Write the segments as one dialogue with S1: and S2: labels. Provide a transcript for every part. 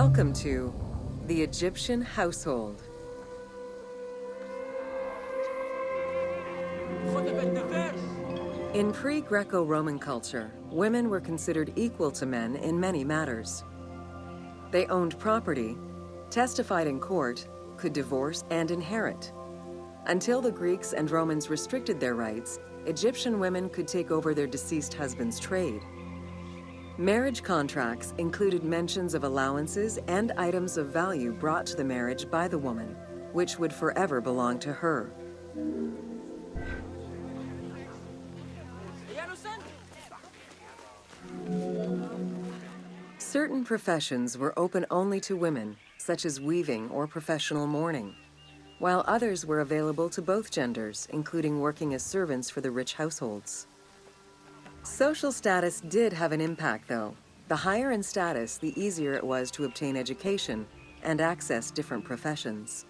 S1: Welcome to the Egyptian household. In pre-Greco-Roman culture, women were considered equal to men in many matters. They owned property, testified in court, could divorce and inherit. Until the Greeks and Romans restricted their rights, Egyptian women could take over their deceased husband's trade. Marriage contracts included mentions of allowances and items of value brought to the marriage by the woman, which would forever belong to her. Certain professions were open only to women, such as weaving or professional mourning, while others were available to both genders, including working as servants for the rich households. Social status did have an impact, though. The higher in status, the easier it was to obtain education and access different professions.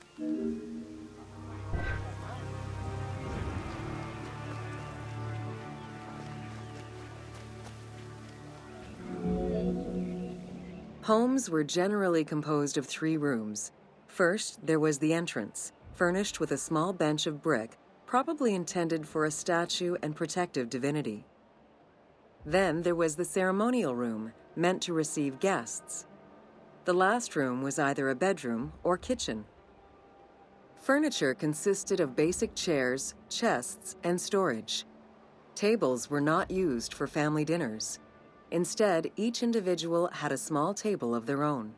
S1: Homes were generally composed of 3 rooms. First, there was the entrance, furnished with a small bench of brick, probably intended for a statue and protective divinity. Then there was the ceremonial room, meant to receive guests. The last room was either a bedroom or kitchen. Furniture consisted of basic chairs, chests, and storage. Tables were not used for family dinners. Instead, each individual had a small table of their own.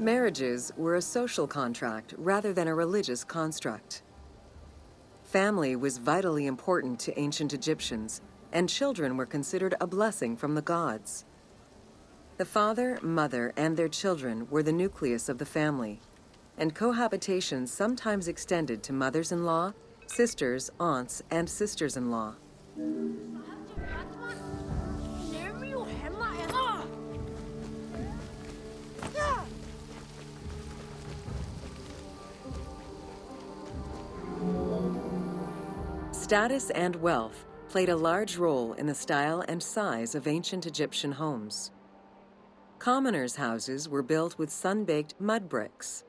S1: Marriages were a social contract rather than a religious construct. Family was vitally important to ancient Egyptians, and children were considered a blessing from the gods. The father, mother, and their children were the nucleus of the family, and cohabitation sometimes extended to mothers-in-law, sisters, aunts, and sisters-in-law. Status and wealth played a large role in the style and size of ancient Egyptian homes. Commoners' houses were built with sun-baked mud bricks.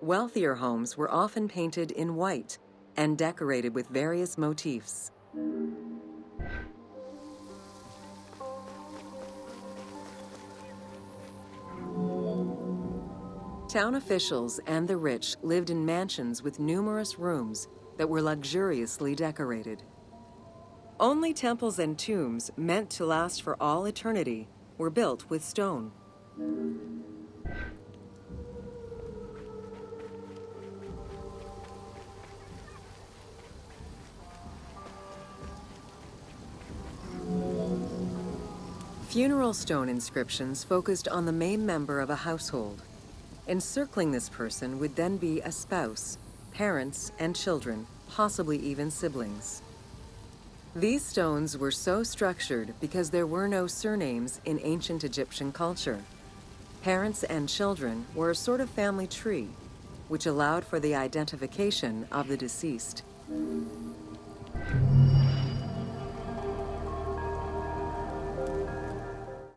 S1: Wealthier homes were often painted in white and decorated with various motifs. Town officials and the rich lived in mansions with numerous rooms that were luxuriously decorated. Only temples and tombs meant to last for all eternity were built with stone. Funeral stone inscriptions focused on the main member of a household. Encircling this person would then be a spouse, parents, and children, possibly even siblings. These stones were so structured because there were no surnames in ancient Egyptian culture. Parents and children were a sort of family tree, which allowed for the identification of the deceased.